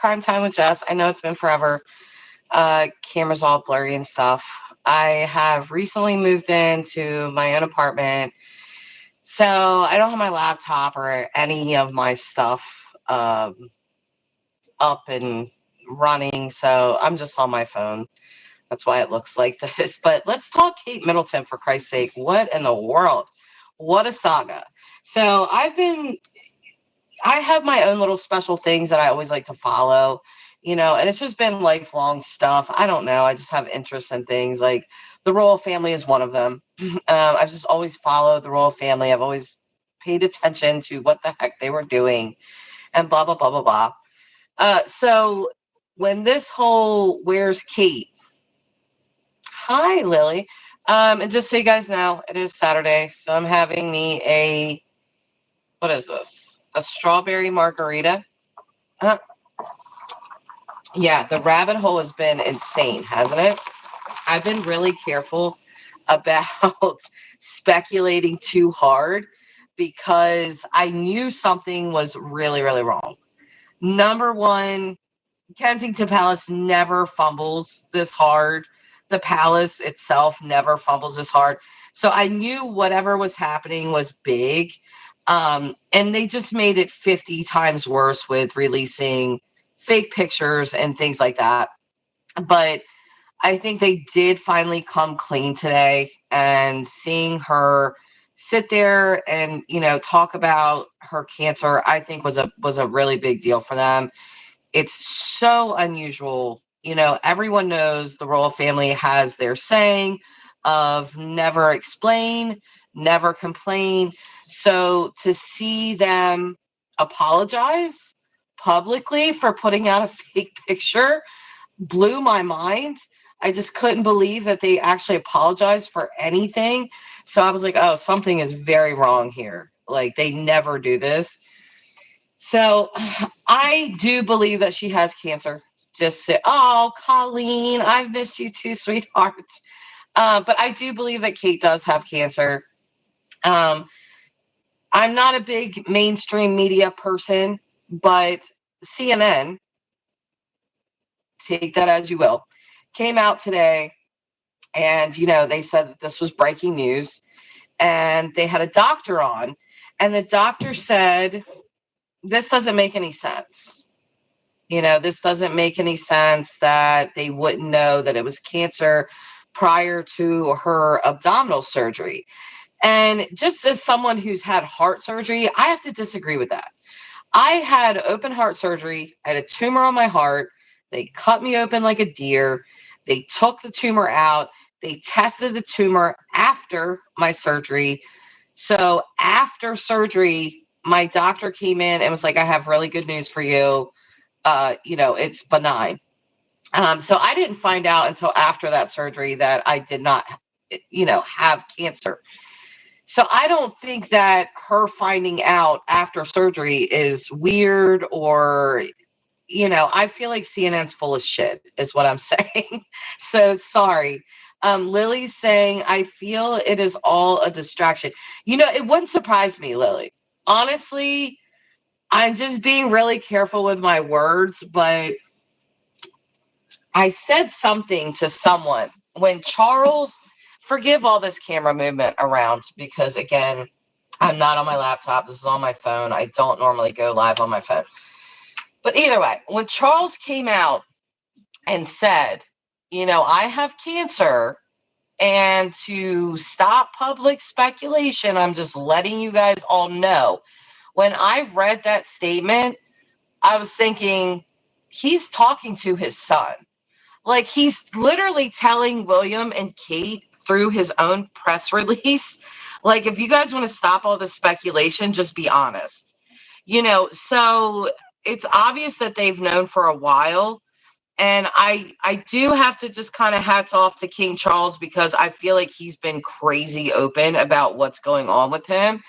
Prime Time with Jess. I know it's been forever. Camera's all blurry and stuff. I have recently moved into my own apartment, so I don't have my laptop or any of my stuff up and running. So I'm just on my phone. That's why it looks like this. But let's talk Kate Middleton, for Christ's sake. What in the world? What a saga. So I have my own little special things that I always like to follow, and it's just been lifelong stuff. I don't know. I just have interests in things like the royal family is one of them. I've just always followed the royal family. I've always paid attention to what the heck they were doing and blah, blah, blah, blah, blah. So when this whole where's Kate? Hi, Lily. And just so you guys know, it is Saturday. So I'm having me what is this? A strawberry margarita. Uh, yeah, the rabbit hole has been insane, hasn't it? I've been really careful about speculating too hard because I knew something was really, really wrong. Number one, Kensington Palace never fumbles this hard. The palace itself never fumbles this hard. So I knew whatever was happening was big. And they just made it 50 times worse with releasing fake pictures and things like that. But I think they did finally come clean today, and seeing her sit there and, talk about her cancer, I think was a really big deal for them. It's so unusual. Everyone knows the royal family has their saying of never explain, never complain. So to see them apologize publicly for putting out a fake picture blew my mind. I just couldn't believe that they actually apologized for anything. So I was like, oh, something is very wrong here. Like, they never do this. So I do believe that she has cancer. Just say, oh, Colleen, I've missed you too, sweetheart. But I do believe that Kate does have cancer. Um, I'm not a big mainstream media person, but CNN, take that as you will, came out today and, they said that this was breaking news, and they had a doctor on, and the doctor said, this doesn't make any sense. This doesn't make any sense that they wouldn't know that it was cancer prior to her abdominal surgery. And just as someone who's had heart surgery, I have to disagree with that. I had open heart surgery. I had a tumor on my heart. They cut me open like a deer. They took the tumor out. They tested the tumor after my surgery. So after surgery, my doctor came in and was like, I have really good news for you. It's benign. So I didn't find out until after that surgery that I did not, have cancer. So I don't think that her finding out after surgery is weird, or, I feel like CNN's full of shit is what I'm saying. So sorry. Lily's saying, I feel it is all a distraction. It wouldn't surprise me, Lily. Honestly, I'm just being really careful with my words, but I said something to someone when Charles, forgive all this camera movement around because, again, I'm not on my laptop. This is on my phone. I don't normally go live on my phone. But either way, when Charles came out and said, I have cancer, and to stop public speculation, I'm just letting you guys all know. When I read that statement, I was thinking, he's talking to his son. Like, he's literally telling William and Kate through his own press release, like, if you guys want to stop all this speculation, just be honest. So it's obvious that they've known for a while. And I do have to just kind of hats off to King Charles, because I feel like he's been crazy open about what's going on with him.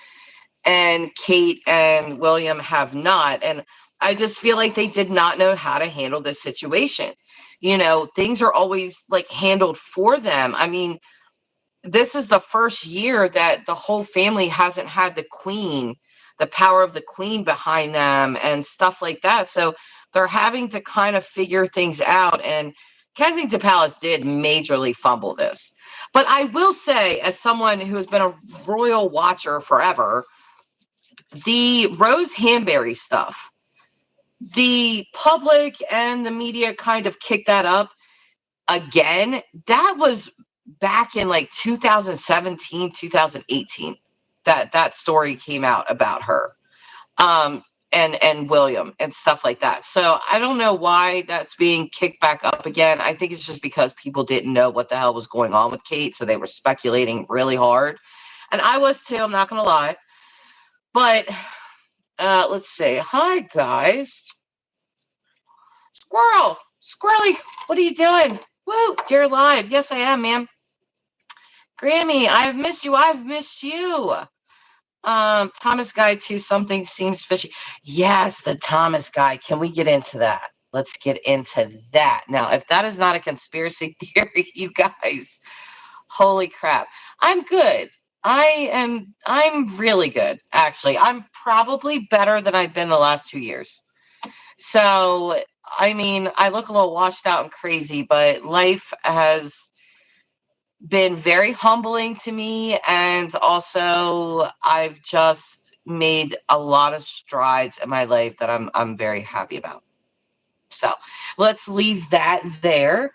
And Kate and William have not. And I just feel like they did not know how to handle this situation. Things are always like handled for them. I mean, this is the first year that the whole family hasn't had the queen, the power of the queen behind them and stuff like that. So they're having to kind of figure things out. And Kensington Palace did majorly fumble this. But I will say, as someone who has been a royal watcher forever, the Rose Hanbury stuff, the public and the media kind of kicked that up again. That was back in like 2017, 2018. That story came out about her. And William and stuff like that. So I don't know why that's being kicked back up again. I think it's just because people didn't know what the hell was going on with Kate, so they were speculating really hard. And I was too, I'm not gonna lie. But let's see. Hi guys. Squirrely, what are you doing? Woo, you're live. Yes, I am, ma'am. Grammy, I've missed you. I've missed you. Thomas guy too, something seems fishy. Yes, the Thomas guy. Can we get into that? Let's get into that. Now, if that is not a conspiracy theory, you guys, holy crap. I'm good. I'm really good, actually. I'm probably better than I've been the last 2 years. So, I mean, I look a little washed out and crazy, but life has been very humbling to me, and also I've just made a lot of strides in my life that I'm very happy about. So let's leave that there.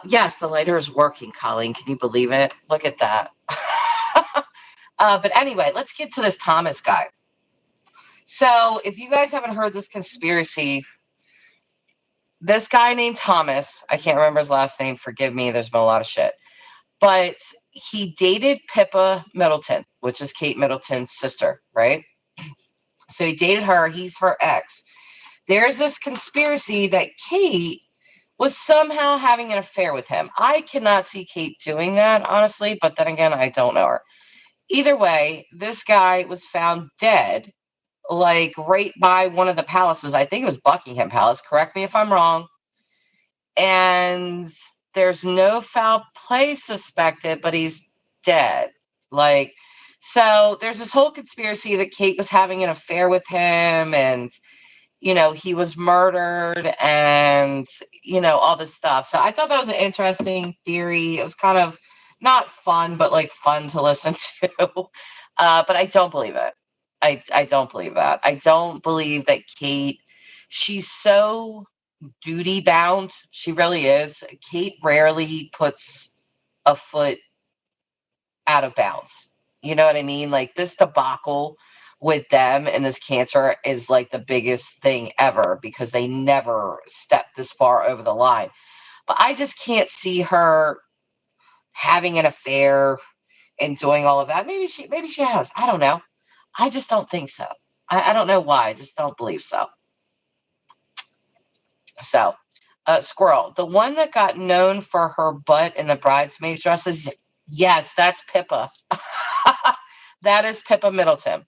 Yes, the lighter is working, Colleen. Can you believe it? Look at that. But anyway, let's get to this Thomas guy. So if you guys haven't heard this conspiracy, this guy named Thomas, I can't remember his last name, forgive me, there's been a lot of shit. But he dated Pippa Middleton, which is Kate Middleton's sister, right? So he dated her. He's her ex. There's this conspiracy that Kate was somehow having an affair with him. I cannot see Kate doing that, honestly, but then again, I don't know her. Either way, this guy was found dead, like right by one of the palaces. I think it was Buckingham Palace. Correct me if I'm wrong. And there's no foul play suspected, but he's dead. Like, so there's this whole conspiracy that Kate was having an affair with him, and he was murdered, and all this stuff. So I thought that was an interesting theory. It was kind of not fun, but like fun to listen to. But I don't believe it. I don't believe that. I don't believe that Kate, she's so duty bound. She really is. Kate rarely puts a foot out of bounds. You know what I mean? Like, this debacle with them and this cancer is like the biggest thing ever, because they never step this far over the line. But I just can't see her having an affair and doing all of that. Maybe she has. I don't know. I just don't think so. I don't know why. I just don't believe so. So, Squirrel, the one that got known for her butt in the bridesmaid dresses, yes, that's Pippa. That is Pippa Middleton.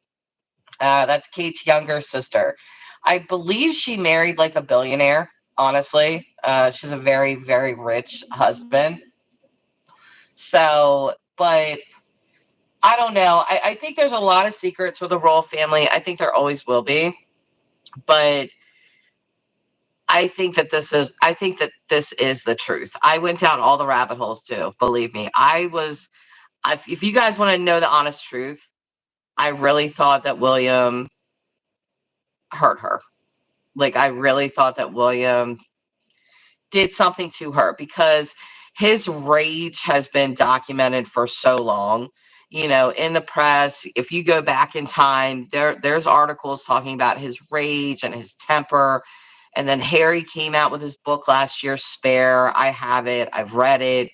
That's Kate's younger sister. I believe she married like a billionaire, honestly. She's a very, very rich husband. So, but I don't know. I think there's a lot of secrets with the royal family. I think there always will be. But I think that this is the truth. I went down all the rabbit holes too. Believe me. If you guys want to know the honest truth, I really thought that William hurt her. Like, I really thought that William did something to her, because his rage has been documented for so long, in the press. If you go back in time, there's articles talking about his rage and his temper. And then Harry came out with his book last year, Spare. I have it. I've read it.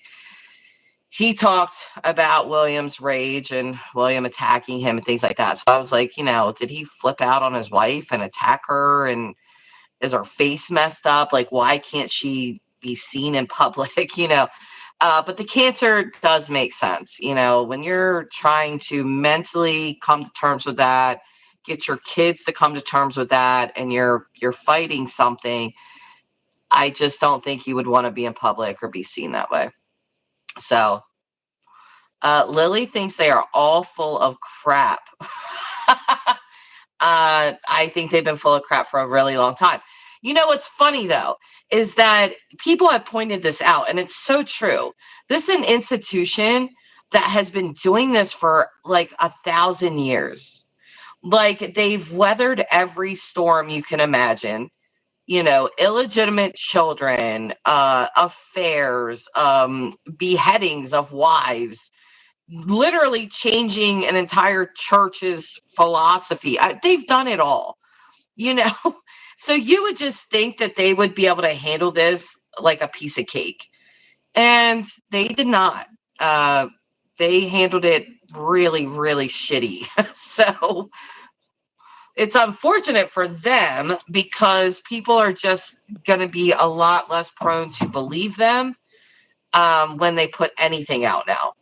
He talked about William's rage and William attacking him and things like that. So I was like, did he flip out on his wife and attack her? And is her face messed up? Like, why can't she be seen in public? But the cancer does make sense. When you're trying to mentally come to terms with that, get your kids to come to terms with that, and you're fighting something, I just don't think you would want to be in public or be seen that way. So Lily thinks they are all full of crap. I think they've been full of crap for a really long time. You know what's funny though is that people have pointed this out, and it's so true. This is an institution that has been doing this for like 1,000 years. Like they've weathered every storm you can imagine. You know, illegitimate children, affairs, beheadings of wives, literally changing an entire church's philosophy. They've done it all, you know. So you would just think that they would be able to handle this like a piece of cake, and they did not. Uh, they handled it really, really shitty. So it's unfortunate for them because people are just going to be a lot less prone to believe them when they put anything out now.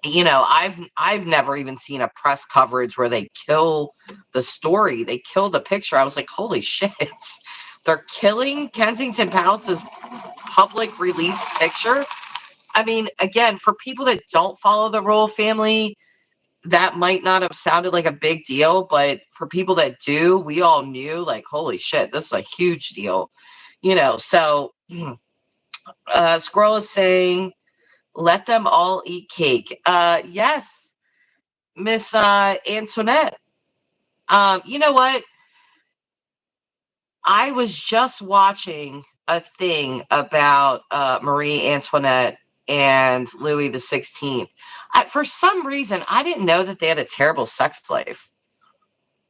You know, I've never even seen a press coverage where they kill the story, they kill the picture. I was like, holy shit, they're killing Kensington Palace's public release picture. I mean, again, for people that don't follow the royal family, that might not have sounded like a big deal, but for people that do, we all knew, like, holy shit, this is a huge deal, you know. So Squirrel is saying, let them all eat cake. Yes, Miss Antoinette. You know what? I was just watching a thing about Marie Antoinette and Louis the 16th. For some reason, I didn't know that they had a terrible sex life.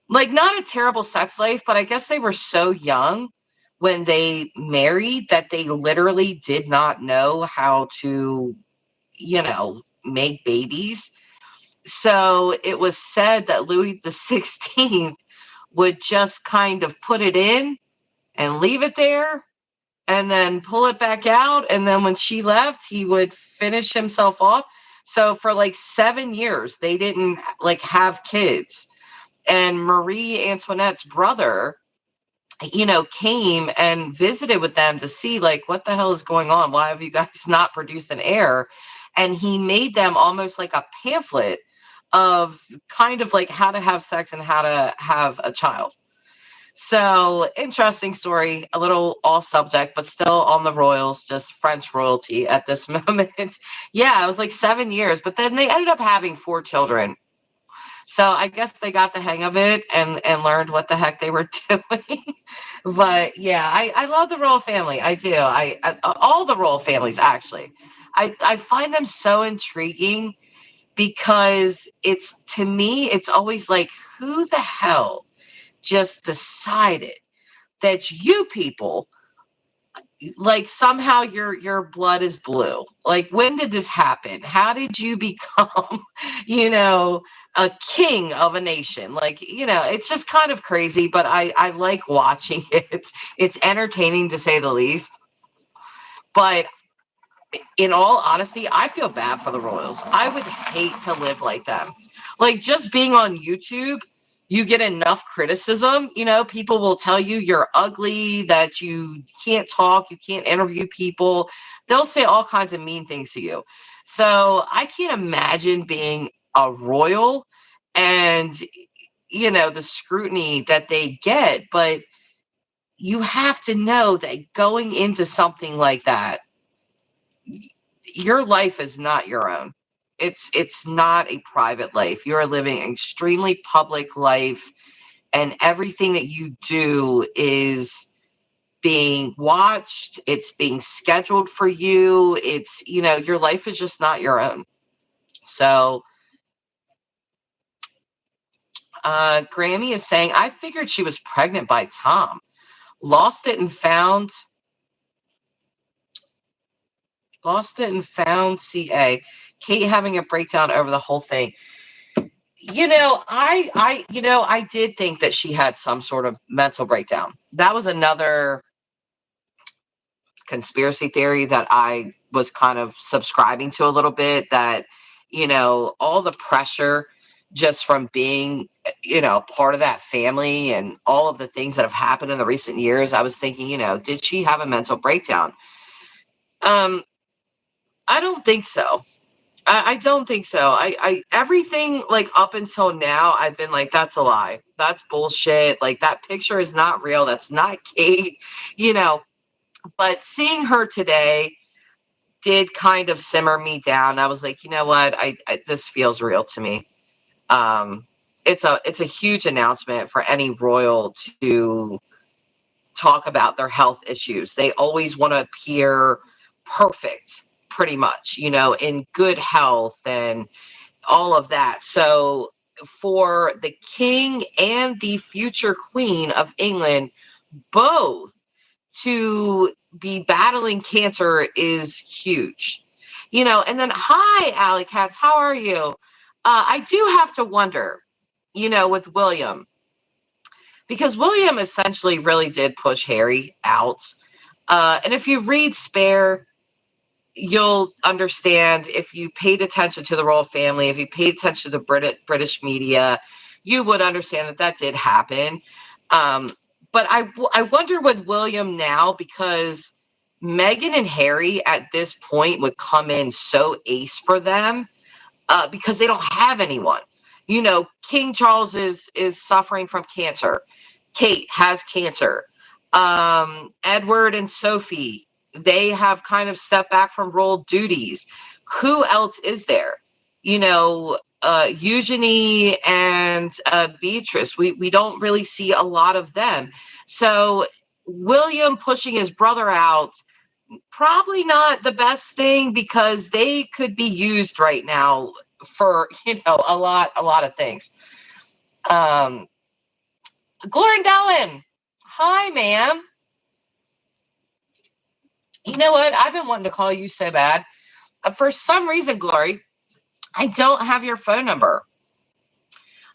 Like, not a terrible sex life, but I guess they were so young when they married that they literally did not know how to, you know, make babies. So it was said that Louis the 16th would just kind of put it in and leave it there and then pull it back out. And then when she left, he would finish himself off. So for like 7 years, they didn't like have kids. And Marie Antoinette's brother, you know, came and visited with them to see like what the hell is going on. Why have you guys not produced an heir? And he made them almost like a pamphlet of kind of like how to have sex and how to have a child. So interesting story, a little off subject, but still on the royals, just French royalty at this moment. Yeah, it was like 7 years, but then they ended up having 4 children. So I guess they got the hang of it and learned what the heck they were doing. But yeah, I love the royal family. I do. I all the royal families actually. I find them so intriguing because it's, to me, it's always like, who the hell just decided that you people, like, somehow your blood is blue? Like, when did this happen? How did you become, you know, a king of a nation? Like, you know, it's just kind of crazy, but I like watching it. It's entertaining to say the least. But in all honesty, I feel bad for the royals. I would hate to live like them. Like, just being on YouTube, you get enough criticism. You know, people will tell you you're ugly, that you can't talk, you can't interview people. They'll say all kinds of mean things to you. So I can't imagine being a royal and, you know, the scrutiny that they get. But you have to know that going into something like that, your life is not your own. It's not a private life. You are living an extremely public life, and everything that you do is being watched. It's being scheduled for you. It's, you know, your life is just not your own. So Grammy is saying, I figured she was pregnant by Tom. Lost it and found CA. Kate having a breakdown over the whole thing. You know, I did think that she had some sort of mental breakdown. That was another conspiracy theory that I was kind of subscribing to a little bit, that, you know, all the pressure just from being, you know, part of that family and all of the things that have happened in the recent years. I was thinking, you know, did she have a mental breakdown? I don't think so. I don't think so. Everything like up until now, I've been like, that's a lie. That's bullshit. Like that picture is not real. That's not Kate, you know. But seeing her today did kind of simmer me down. I was like, you know what? I this feels real to me. Um, it's a huge announcement for any royal to talk about their health issues. They always want to appear perfect, pretty much, in good health and all of that. So for the king and the future queen of England both to be battling cancer is huge. And then, hi, Alley Cats, how are you? I do have to wonder, with William, because William essentially really did push Harry out. And if you read Spare, you'll understand. If you paid attention to the royal family, if you paid attention to the British media, you would understand that that did happen. But I wonder with William now, because Meghan and Harry at this point would come in so ace for them, because they don't have anyone. King Charles is suffering from cancer. Kate has cancer. Edward and Sophie, they have kind of stepped back from royal duties. Who else is there? Eugenie and Beatrice. We don't really see a lot of them. So William pushing his brother out, probably not the best thing, because they could be used right now for a lot of things. Glendellen, hi, ma'am. You know what? I've been wanting to call you so bad. For some reason, Glory, I don't have your phone number.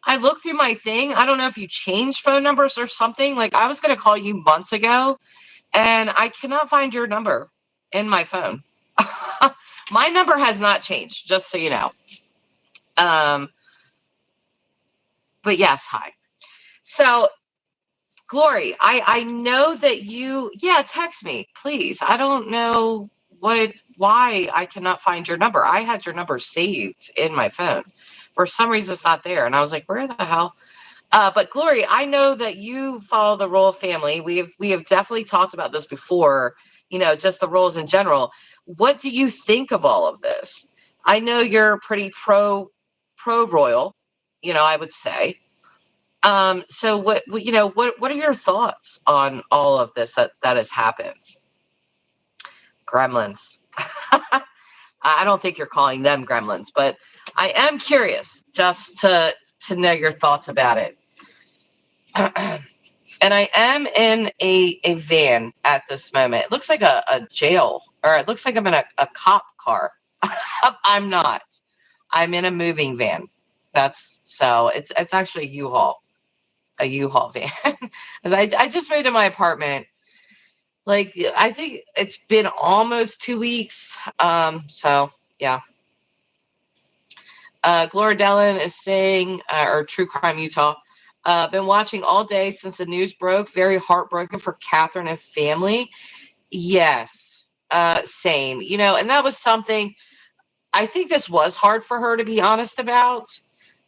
I looked through my thing. I don't know if you changed phone numbers or something. Like, I was going to call you months ago, and I cannot find your number in my phone. My number has not changed, just so you know. But yes, hi. So, Glory, I know that text me, please. I don't know why I cannot find your number. I had your number saved in my phone. For some reason, it's not there. And I was like, where the hell? But Glory, I know that you follow the royal family. We have definitely talked about this before, just the royals in general. What do you think of all of this? I know you're pretty pro royal, I would say. So what are your thoughts on all of this that has happened? Gremlins. I don't think you're calling them gremlins, but I am curious just to know your thoughts about it. And I am in a van at this moment. It looks like a jail, or it looks like I'm in a cop car. I'm not. I'm in a moving van. It's actually a U-Haul van. Because I just moved to my apartment. Like, I think it's been almost 2 weeks. So yeah. Gloria Dellen is saying, or True Crime Utah, been watching all day since the news broke. Very heartbroken for Catherine and family. Yes, same. And that was something, I think this was hard for her to be honest about.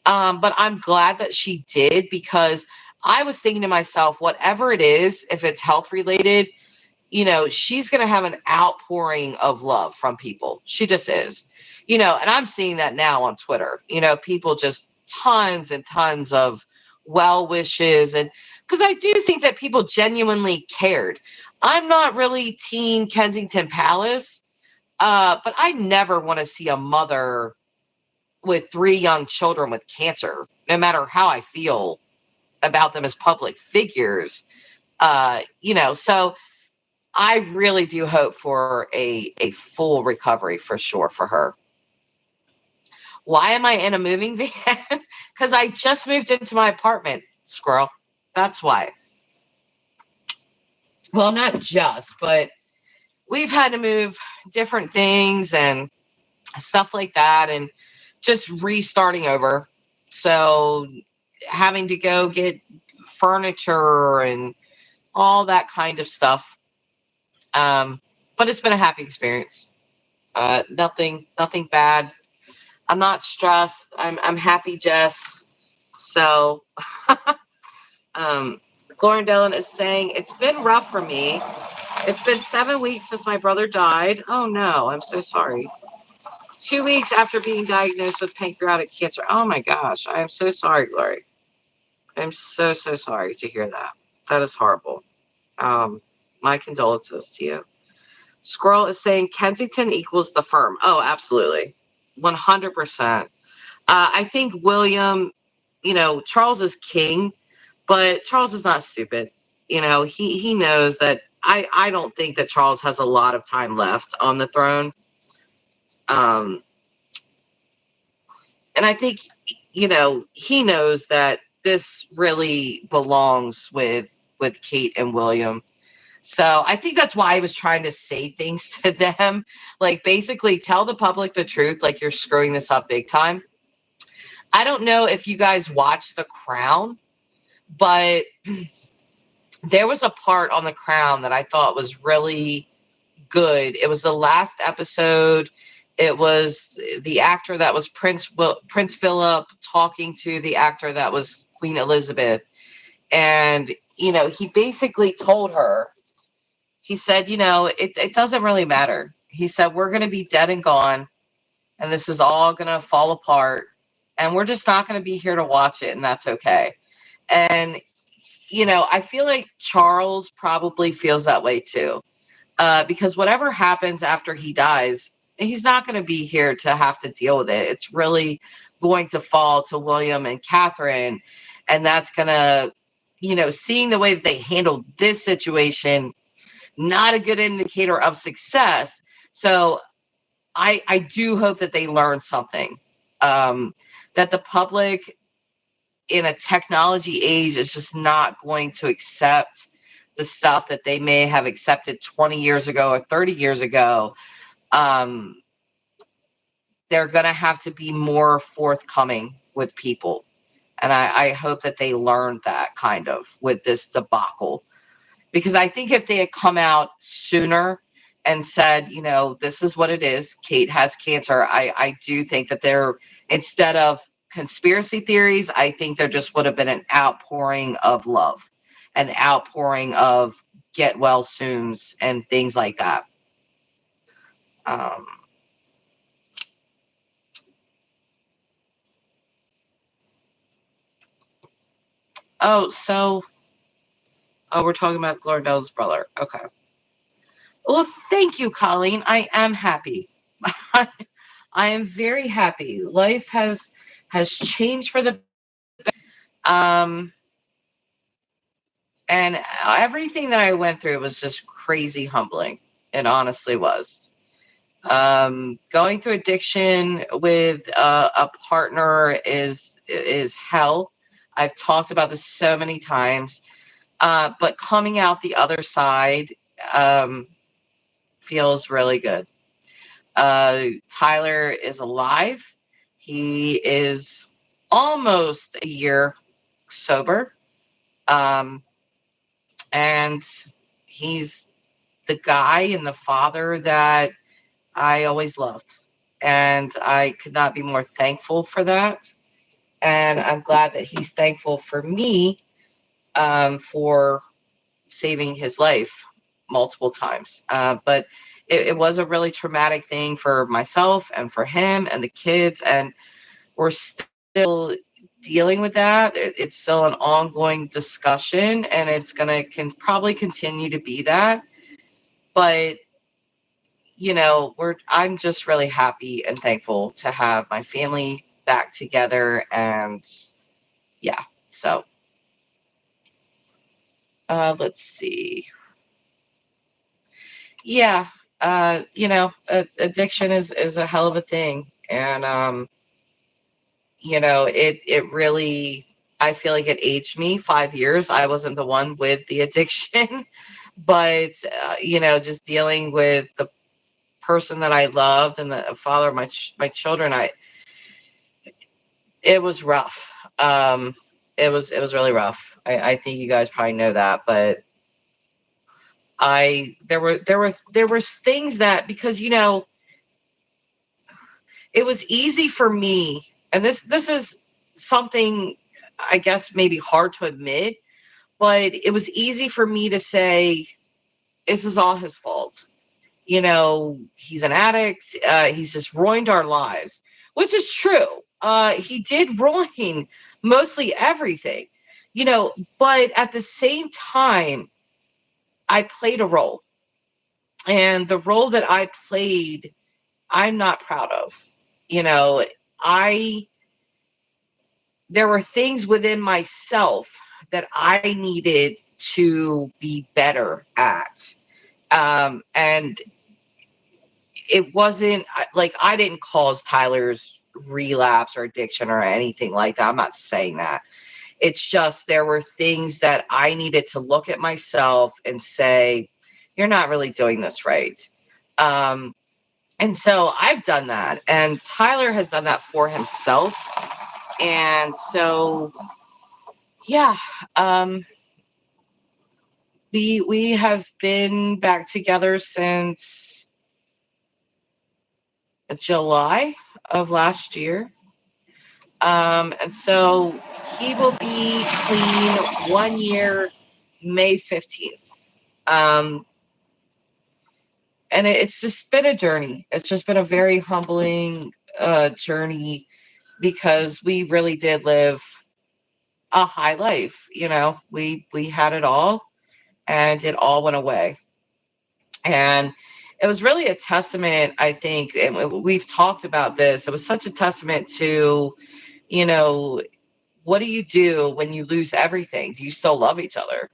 But I'm glad that she did, because I was thinking to myself, whatever it is, if it's health related, she's going to have an outpouring of love from people. She just is, and I'm seeing that now on Twitter, people just tons and tons of well wishes. And because I do think that people genuinely cared. I'm not really team Kensington Palace, but I never want to see a mother with 3 young children with cancer, no matter how I feel about them as public figures. So I really do hope for a full recovery for sure for her. Why am I in a moving van? Because I just moved into my apartment, squirrel. That's why. Well, not just, but we've had to move different things and stuff like that, and just restarting over. So having to go get furniture and all that kind of stuff. But it's been a happy experience. Nothing bad. I'm not stressed. I'm happy, Jess. So, um, Gloria Dillon is saying it's been rough for me. It's been 7 weeks since my brother died. Oh no, I'm so sorry. 2 weeks after being diagnosed with pancreatic cancer. Oh my gosh, I am so sorry, Glory. I'm so sorry to hear that. That is horrible. My condolences to you. Squirrel is saying Kensington equals the firm. Oh, absolutely. 100%. I think William, Charles is king, but Charles is not stupid. He knows that I don't think that Charles has a lot of time left on the throne. Um, and I think, he knows that this really belongs with Kate and William. So I think that's why I was trying to say things to them, like basically tell the public the truth, like you're screwing this up big time. I don't know if you guys watched The Crown, but there was a part on The Crown that I thought was really good. It was the last episode. It was the actor that was Prince Philip talking to the actor that was Queen Elizabeth. And, he basically told her, he said, it doesn't really matter. He said, we're going to be dead and gone, and this is all going to fall apart, and we're just not going to be here to watch it, and that's okay. And, I feel like Charles probably feels that way too, because whatever happens after he dies, he's not going to be here to have to deal with it. It's really going to fall to William and Catherine, and that's going to, seeing the way that they handled this situation, not a good indicator of success. So I do hope that they learn something, that the public in a technology age is just not going to accept the stuff that they may have accepted 20 years ago or 30 years ago. Um, they're going to have to be more forthcoming with people. And I hope that they learned that kind of with this debacle. Because I think if they had come out sooner and said, this is what it is, Kate has cancer, I do think that instead of conspiracy theories, I think there just would have been an outpouring of love, an outpouring of get well soons and things like that. Um, oh, so, we're talking about Glordella's brother. Okay. Well, thank you, Colleen. I am happy. I am very happy. Life has changed for the um and everything that I went through was just crazy humbling. It honestly was. Going through addiction with a partner is hell. I've talked about this so many times. But coming out the other side um, feels really good. Tyler is alive. He is almost a year sober. Um, and he's the guy and the father that I always loved. And I could not be more thankful for that. And I'm glad that he's thankful for me, for saving his life multiple times. But it was a really traumatic thing for myself and for him and the kids. And we're still dealing with that. It's still an ongoing discussion, and it's going to probably continue to be that. But I'm just really happy and thankful to have my family back together. And yeah, so let's see. Yeah, addiction is a hell of a thing. And it really, I feel like it aged me 5 years. I wasn't the one with the addiction, but just dealing with the person that I loved and the father of my children, it was rough. It was really rough. I think you guys probably know that, but there were things that, because it was easy for me, and this is something I guess maybe hard to admit, but it was easy for me to say, this is all his fault. He's an addict. He's just ruined our lives, which is true. He did ruin mostly everything, but at the same time, I played a role. And the role that I played, I'm not proud of. You know, I there were things within myself that I needed to be better at. And it wasn't like I didn't cause Tyler's relapse or addiction or anything like that. I'm not saying that. It's just there were things that I needed to look at myself and say, you're not really doing this right. Um, and so I've done that. And Tyler has done that for himself. And so, yeah, um, we have been back together since July of last year. And so he will be clean 1 year, May 15th. Um, and it's just been a journey. It's just been a very humbling journey because we really did live a high life. We had it all and it all went away. And it was really a testament, I think, and we've talked about this. It was such a testament to, you know, what do you do when you lose everything? Do you still love each other?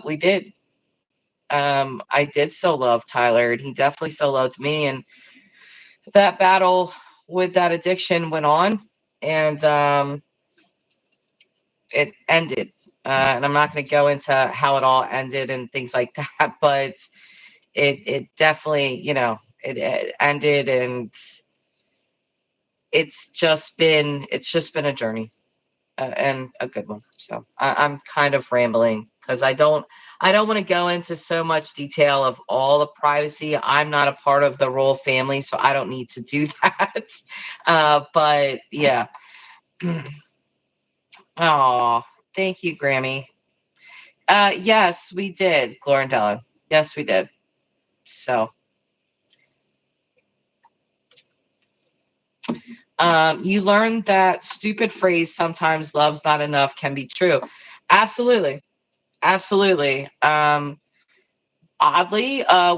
We did. I did still love Tyler, and he definitely still loved me. And that battle with that addiction went on, and it ended. And I'm not going to go into how it all ended and things like that, but it definitely, it ended, and it's just been a journey, and a good one. So I'm kind of rambling because I don't want to go into so much detail of all the privacy. I'm not a part of the royal family, so I don't need to do that. But yeah. Oh, thank you, Grammy. Yes, we did, Glorindella. Yes, we did. So, you learned that stupid phrase, sometimes love's not enough, can be true. Absolutely. Absolutely. Oddly,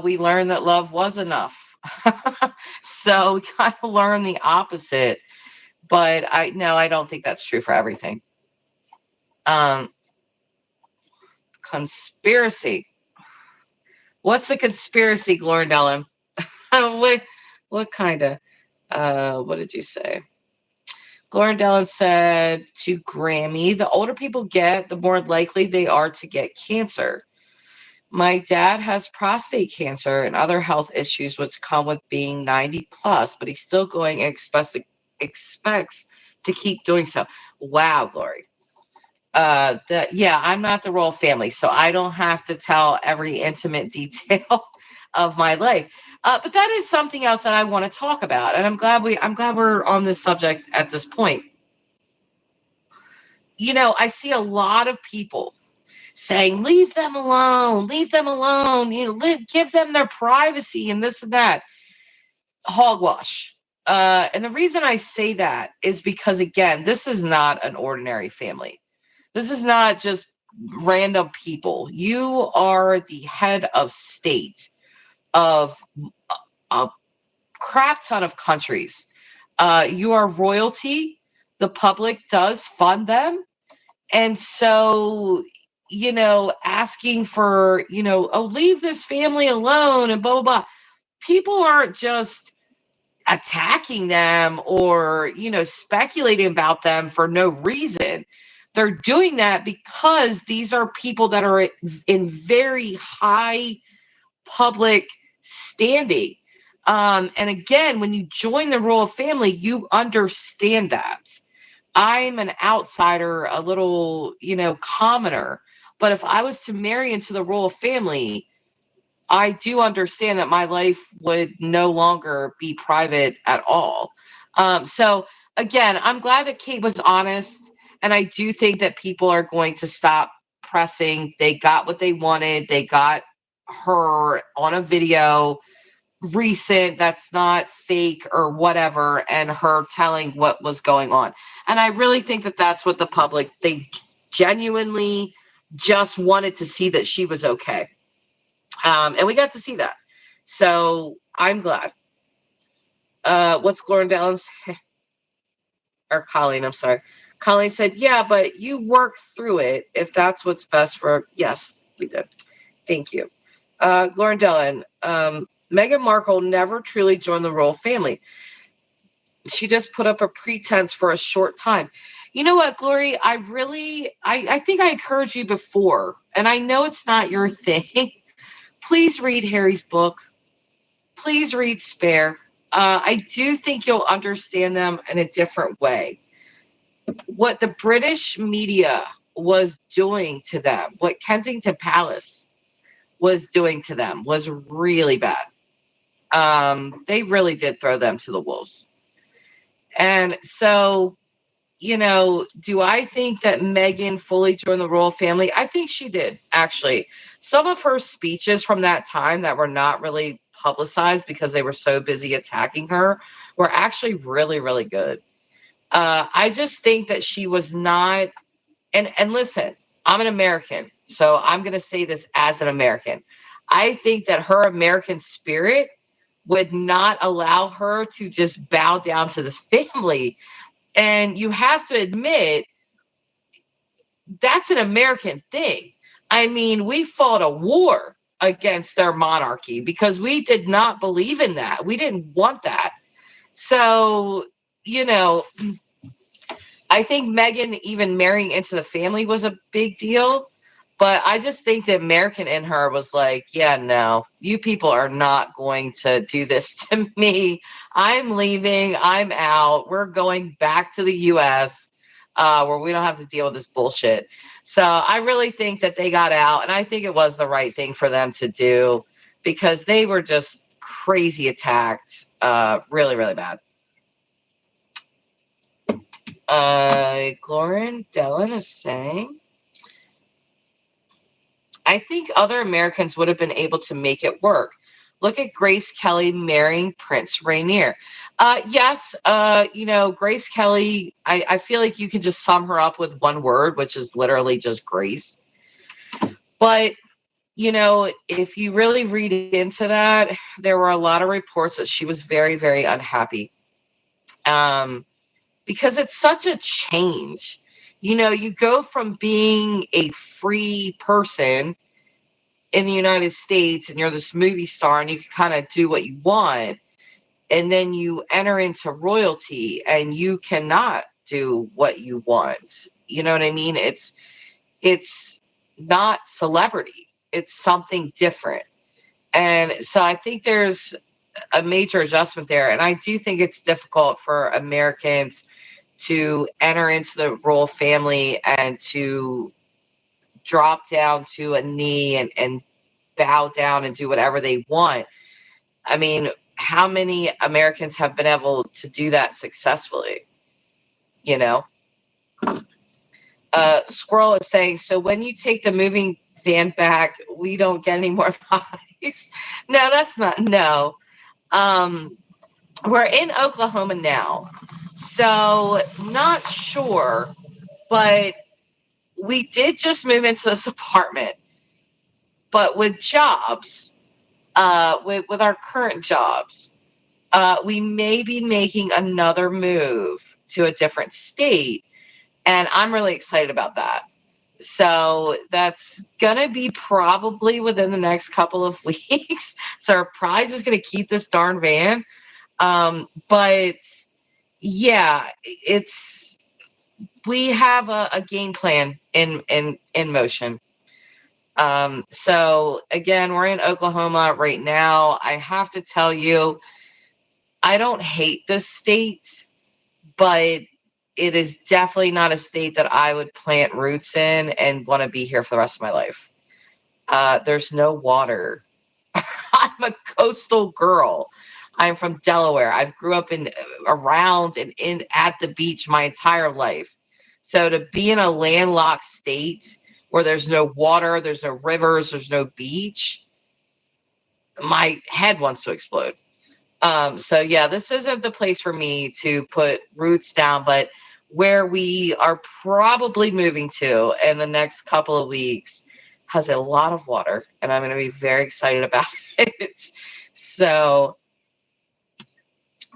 we learned that love was enough. So we kind of learned the opposite. But I don't think that's true for everything. Um, Conspiracy. What's the conspiracy, Glorindella? what, what kind of? What did you say? Lauren Dillon said to Grammy, the older people get, the more likely they are to get cancer. My dad has prostate cancer and other health issues which come with being 90 plus, but he's still going and expects to keep doing so. Wow, Glory. I'm not the royal family, so I don't have to tell every intimate detail of my life. But that is something else that I want to talk about, and I'm glad we're on this subject at this point. I see a lot of people saying, leave them alone, give them their privacy and this and that. Hogwash. And the reason I say that is because, again, this is not an ordinary family. This is not just random people. You are the head of state of a crap ton of countries. You are royalty. The public does fund them. And so, asking for, oh, leave this family alone and blah, blah, blah. People aren't just attacking them or, speculating about them for no reason. They're doing that because these are people that are in very high public standing. And again, when you join the royal family, you understand that. I'm an outsider, a little, commoner. But if I was to marry into the royal family, I do understand that my life would no longer be private at all. So again, I'm glad that Kate was honest, and I do think that people are going to stop pressing. They got what they wanted. They got her on a video recent that's not fake or whatever, and her telling what was going on. And I really think that that's what the public, they genuinely just wanted to see that she was okay. And we got to see that. So I'm glad. What's Lauren Dallin or Colleen? I'm sorry. Colleen said, yeah, but you work through it if that's what's best for. Yes, we did. Thank you. Lauren Dallin, Meghan Markle never truly joined the royal family. She just put up a pretense for a short time. You know what, Glory? I think I encouraged you before, and I know it's not your thing. Please read Harry's book. Please read Spare. I do think you'll understand them in a different way. What the British media was doing to them, what Kensington Palace was doing to them, was really bad. They really did throw them to the wolves. And so, do I think that Meghan fully joined the royal family? I think she did, actually. Some of her speeches from that time that were not really publicized because they were so busy attacking her were actually really, really good. I just think that she was not, and listen, I'm an American, so I'm going to say this as an American. I think that her American spirit would not allow her to just bow down to this family. And you have to admit, that's an American thing. I mean, we fought a war against their monarchy because we did not believe in that. We didn't want that. So, you know, I think Meghan even marrying into the family was a big deal. But I just think the American in her was like, yeah, no, you people are not going to do this to me. I'm leaving. I'm out. We're going back to the US where we don't have to deal with this bullshit. So I really think that they got out. And I think it was the right thing for them to do because they were just crazy attacked. Really, really bad. Lauren Dellen is saying, I think other Americans would have been able to make it work. Look at Grace Kelly marrying Prince Rainier. Yes, Grace Kelly, I feel like you can just sum her up with one word, which is literally just grace. But, if you really read into that, there were a lot of reports that she was very, very unhappy. Because it's such a change. You go from being a free person in the United States and you're this movie star and you can kind of do what you want. And then you enter into royalty and you cannot do what you want. You know what I mean? It's not celebrity. It's something different. And so I think there's a major adjustment there. And I do think it's difficult for Americans to enter into the royal family and to drop down to a knee and bow down and do whatever they want. I mean, how many Americans have been able to do that successfully? Squirrel is saying, so when you take the moving van back, we don't get any more lies. No, that's not, no. We're in Oklahoma now, so not sure, but we did just move into this apartment. But with jobs, with our current jobs, we may be making another move to a different state. And I'm really excited about that. So that's going to be probably within the next couple of weeks. So our prize is going to keep this darn van. But yeah, we have a game plan in motion. So again, we're in Oklahoma right now. I have to tell you, I don't hate this state, but it is definitely not a state that I would plant roots in and want to be here for the rest of my life. There's no water. I'm a coastal girl. I'm from Delaware. I've grew up in around and in at the beach my entire life. So to be in a landlocked state where there's no water, there's no rivers, there's no beach, my head wants to explode. So yeah, this isn't the place for me to put roots down, but where we are probably moving to in the next couple of weeks has a lot of water, and I'm going to be very excited about it. So,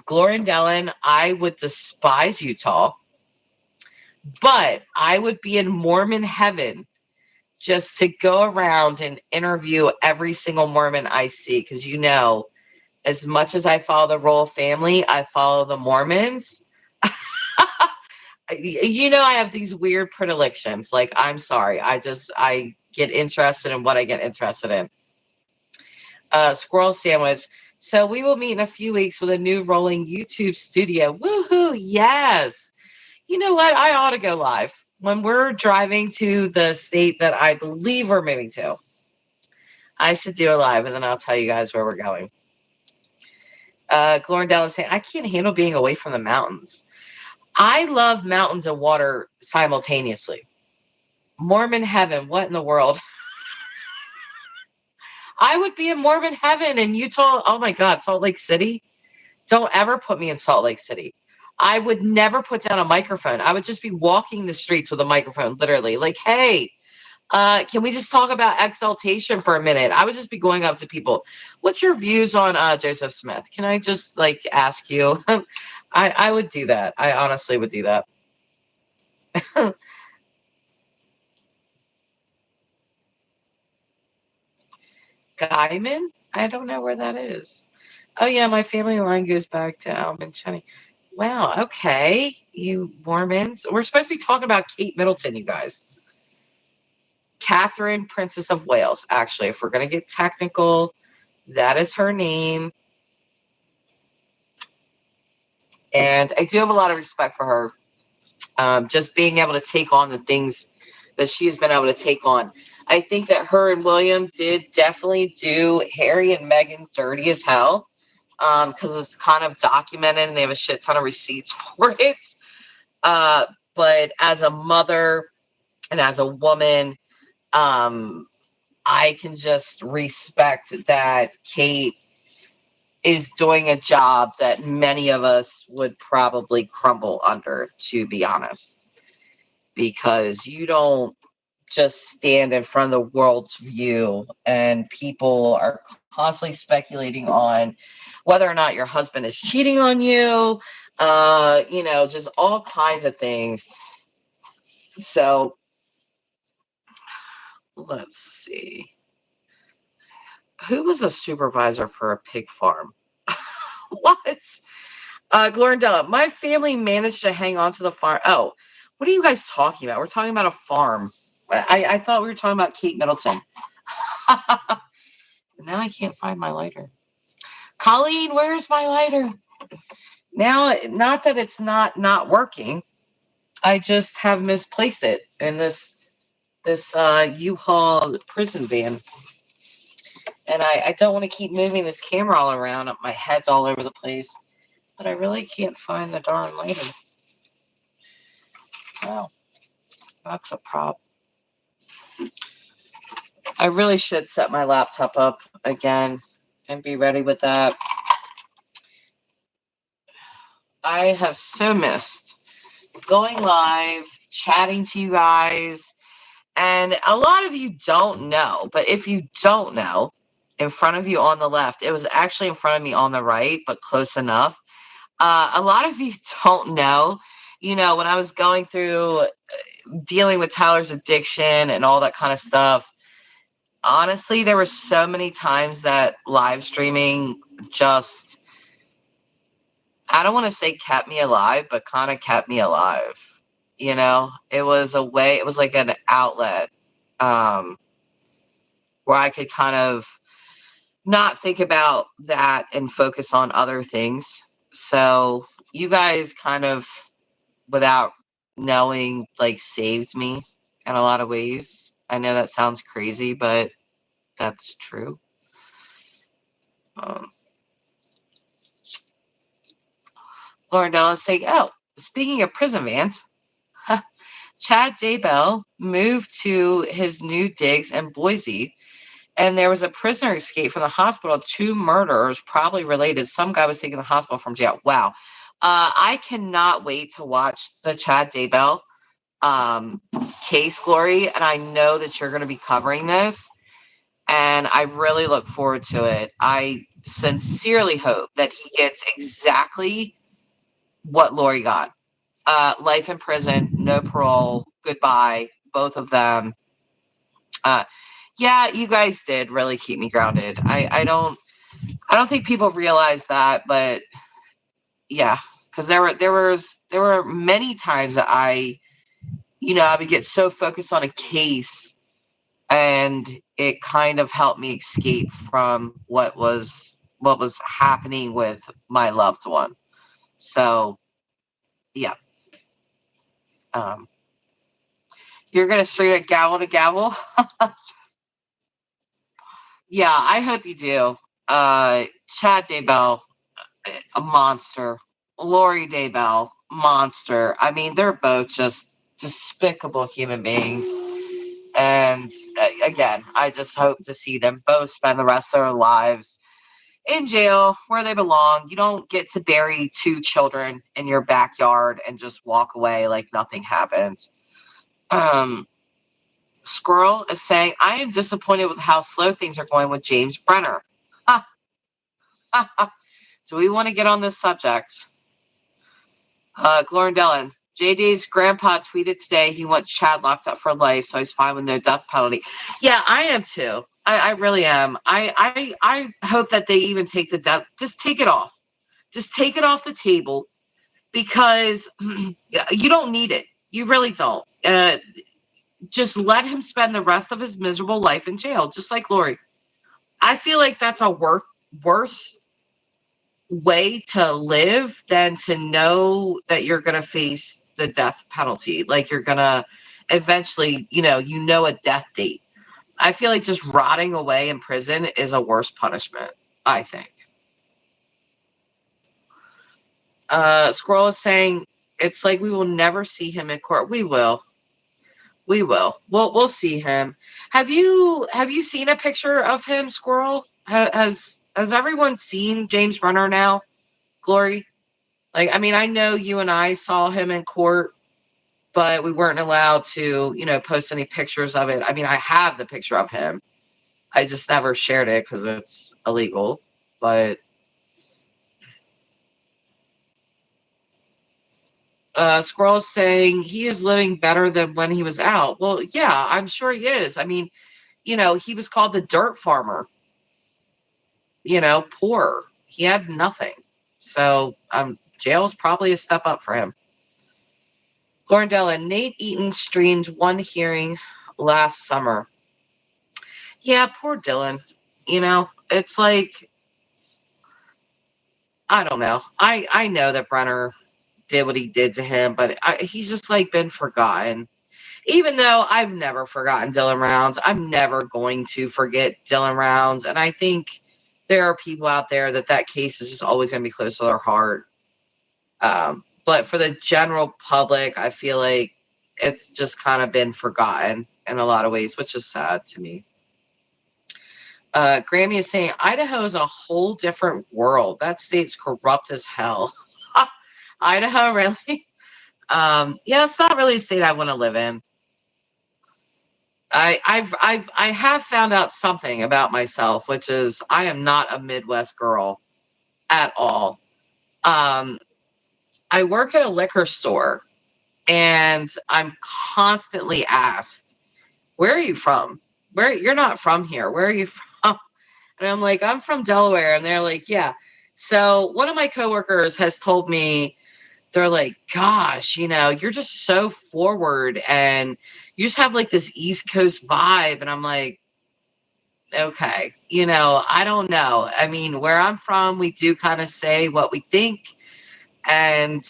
Glorindellen, I would despise Utah, but I would be in Mormon heaven just to go around and interview every single Mormon I see, because as much as I follow the royal family, I follow the Mormons. I have these weird predilections. Like, I'm sorry. I get interested in what I get interested in. Squirrel sandwich. So we will meet in a few weeks with a new rolling YouTube studio. Woohoo! Yes. You know what? I ought to go live when we're driving to the state that I believe we're moving to. I should do a live, and then I'll tell you guys where we're going. Glorindale is saying, I can't handle being away from the mountains. I love mountains and water simultaneously. Mormon heaven, what in the world? I would be in Mormon heaven in Utah. Oh my God, Salt Lake City. Don't ever put me in Salt Lake City. I would never put down a microphone. I would just be walking the streets with a microphone, literally. Like, hey, can we just talk about exaltation for a minute? I would just be going up to people. What's your views on Joseph Smith? Can I just ask you? I would do that. I honestly would do that. Guyman? I don't know where that is. Oh yeah, my family line goes back to Alvin Cheney. Wow, okay. You Mormons. We're supposed to be talking about Kate Middleton, you guys. Catherine, Princess of Wales. Actually, if we're gonna get technical, that is her name. And I do have a lot of respect for her. Just being able to take on the things that she has been able to take on. I think that her and William did definitely do Harry and Meghan dirty as hell, because it's kind of documented and they have a shit ton of receipts for it. Uh, but as a mother and as a woman, um, I can just respect that Kate is doing a job that many of us would probably crumble under, to be honest, because you don't just stand in front of the world's view and people are constantly speculating on whether or not your husband is cheating on you, just all kinds of things. So let's see. Who was a supervisor for a pig farm? What? Glorindella, my family managed to hang on to the farm. Oh, what are you guys talking about? We're talking about a farm. I thought we were talking about Kate Middleton. Now I can't find my lighter. Colleen, where's my lighter? Now, not that it's not working. I just have misplaced it in this U-Haul prison van. And I don't want to keep moving this camera all around. My head's all over the place. But I really can't find the darn lighter. Wow, that's a problem. I really should set my laptop up again and be ready with that. I have so missed going live, chatting to you guys. And a lot of you don't know, but if you don't know, in front of you on the left, it was actually in front of me on the right, but close enough. A lot of you don't know, when I was going through dealing with Tyler's addiction and all that kind of stuff, honestly, there were so many times that live streaming just, I don't want to say kept me alive, but kind of kept me alive. It was a way, it was like an outlet, where I could kind of not think about that and focus on other things. So you guys kind of, without knowing, saved me in a lot of ways. I know that sounds crazy, but that's true. Lauren is saying, oh, speaking of prison vans, Chad Daybell moved to his new digs in Boise, and there was a prisoner escape from the hospital. 2 murders, probably related. Some guy was taken to the hospital from jail. Wow. I cannot wait to watch the Chad Daybell case, Glory, and I know that you're going to be covering this, and I really look forward to it. I sincerely hope that he gets exactly what Lori got. Life in prison, no parole, goodbye, both of them. Uh, yeah, you guys did really keep me grounded. I don't think people realize that, but yeah, because there were many times that I would get so focused on a case, and it kind of helped me escape from what was happening with my loved one. So yeah, um, you're gonna straight up gavel to gavel. Yeah, I hope you do. Chad Daybell, a monster. Lori Daybell, monster. I mean, they're both just despicable human beings. And again, I just hope to see them both spend the rest of their lives in jail where they belong. You don't get to bury 2 children in your backyard and just walk away like nothing happens. Um, Squirrel is saying, I am disappointed with how slow things are going with James Brenner. Ha, ha, ha. Do we want to get on this subject? Glorindellen, JD's grandpa tweeted today he wants Chad locked up for life, so he's fine with no death penalty. Yeah, I am too. I really am. I hope that they even take the death. Just take it off. Just take it off the table, because you don't need it. You really don't. Just let him spend the rest of his miserable life in jail, just like Lori. I feel like that's a worse way to live than to know that you're going to face the death penalty. Like, you're going to eventually, a death date. I feel like just rotting away in prison is a worse punishment, I think. Squirrel is saying, it's like we will never see him in court. We will. We will. We'll see him. Have you seen a picture of him, Squirrel? Has everyone seen James Brenner now, Glory? Like, I mean, I know you and I saw him in court, but we weren't allowed to, post any pictures of it. I mean, I have the picture of him. I just never shared it because it's illegal. But Squirrel's saying he is living better than when he was out. Well, yeah, I'm sure he is. I mean, he was called the dirt farmer. Poor. He had nothing. So jail is probably a step up for him. Glorindella, Nate Eaton streamed one hearing last summer. Yeah, poor Dylan. It's like, I don't know. I know that Brenner did what he did to him, but he's just like been forgotten. Even though I've never forgotten Dylan Rounds, I'm never going to forget Dylan Rounds. And I think there are people out there that case is just always going to be close to their heart. But for the general public, I feel like it's just kind of been forgotten in a lot of ways, which is sad to me. Grammy is saying, Idaho is a whole different world. That state's corrupt as hell. Idaho, really? Yeah, it's not really a state I want to live in. I have found out something about myself, which is I am not a Midwest girl at all. I work at a liquor store, and I'm constantly asked, "Where are you from? You're not from here. Where are you from?" And I'm like, "I'm from Delaware," and they're like, "Yeah." So one of my coworkers has told me, they're like, "Gosh, you're just so forward, and you just have like this East Coast vibe." And I'm like, okay, I don't know. I mean, where I'm from, we do kind of say what we think, and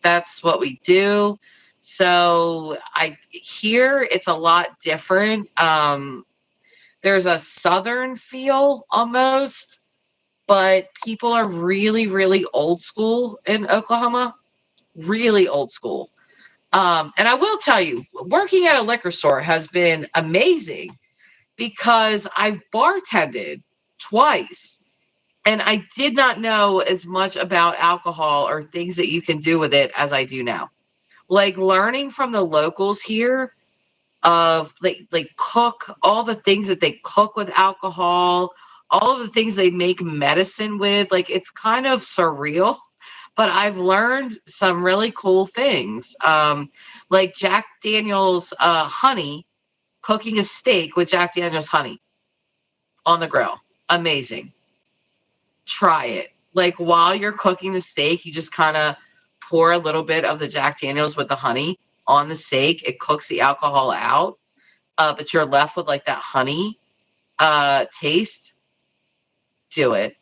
that's what we do. So here it's a lot different. There's a Southern feel almost, but people are really, really old school in Oklahoma, really old school. And I will tell you, working at a liquor store has been amazing because I've bartended twice and I did not know as much about alcohol or things that you can do with it as I do now. Like learning from the locals here of like cook all the things that they cook with alcohol, all of the things they make medicine with, like it's kind of surreal, but I've learned some really cool things. Like Jack Daniel's honey, cooking a steak with Jack Daniel's honey on the grill. Amazing. Try it. Like while you're cooking the steak, you just kind of pour a little bit of the Jack Daniels with the honey on the steak. It cooks the alcohol out, but you're left with like that honey taste. Do it.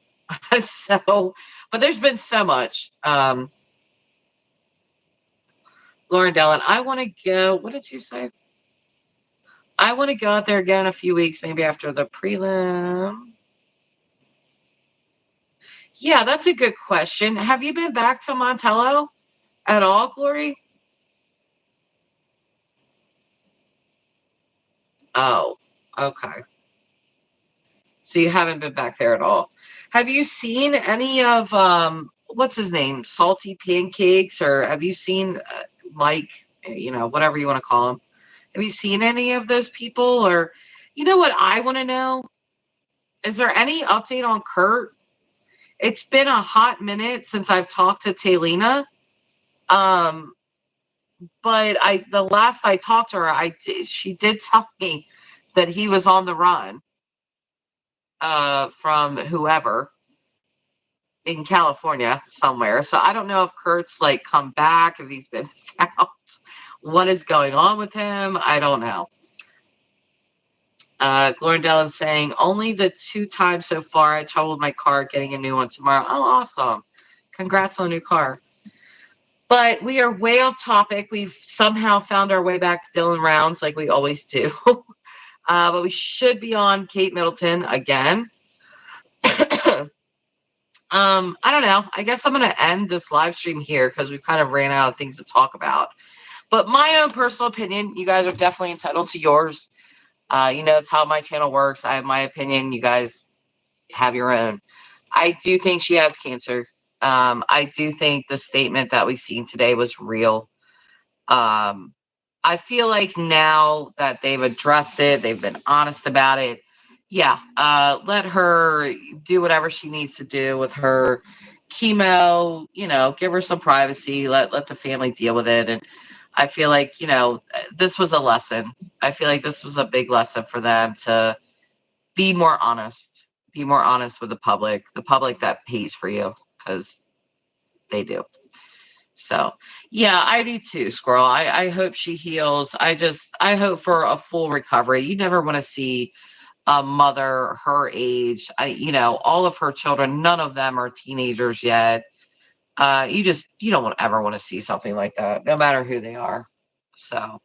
So, but there's been so much. Lauren Dellen, I want to go. What did you say? I want to go out there again in a few weeks, maybe after the prelim. Yeah, that's a good question. Have you been back to Montello at all, Glory? Oh, okay. So you haven't been back there at all. Have you seen any of what's his name, Salty Pancakes, or have you seen Mike, whatever you want to call him? Have you seen any of those people? Or you know what I want to know? Is there any update on Kurt? It's been a hot minute since I've talked to Taylina. Um, but the last I talked to her, she did tell me that he was on the run from whoever in California somewhere. So I don't know if Kurt's like come back, if he's been found, what is going on with him. I don't know. Glorindale is saying only the 2 times so far I totaled my car, getting a new one tomorrow. Oh, awesome. Congrats on a new car. But we are way off topic. We've somehow found our way back to Dylan Rounds like we always do. But we should be on Kate Middleton again. I don't know. I guess I'm going to end this live stream here because we kind of ran out of things to talk about. But my own personal opinion, you guys are definitely entitled to yours. It's how my channel works. I have my opinion. You guys have your own. I do think she has cancer. I do think the statement that we've seen today was real. I feel like now that they've addressed it, they've been honest about it. Yeah, let her do whatever she needs to do with her chemo, give her some privacy, let the family deal with it. And I feel like, this was a lesson. I feel like this was a big lesson for them to be more honest with the public that pays for you, because they do. So, yeah, I do too, Squirrel. I hope she heals. I hope for a full recovery. You never want to see a mother her age, all of her children, none of them are teenagers yet. You don't ever want to see something like that, no matter who they are. So,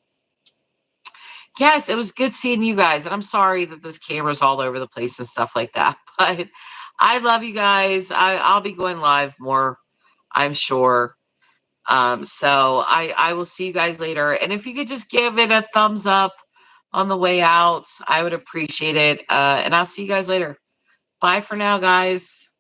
yes, it was good seeing you guys. And I'm sorry that this camera's all over the place and stuff like that. But I love you guys. I'll be going live more, I'm sure. So I will see you guys later. And if you could just give it a thumbs up on the way out, I would appreciate it. And I'll see you guys later. Bye for now, guys.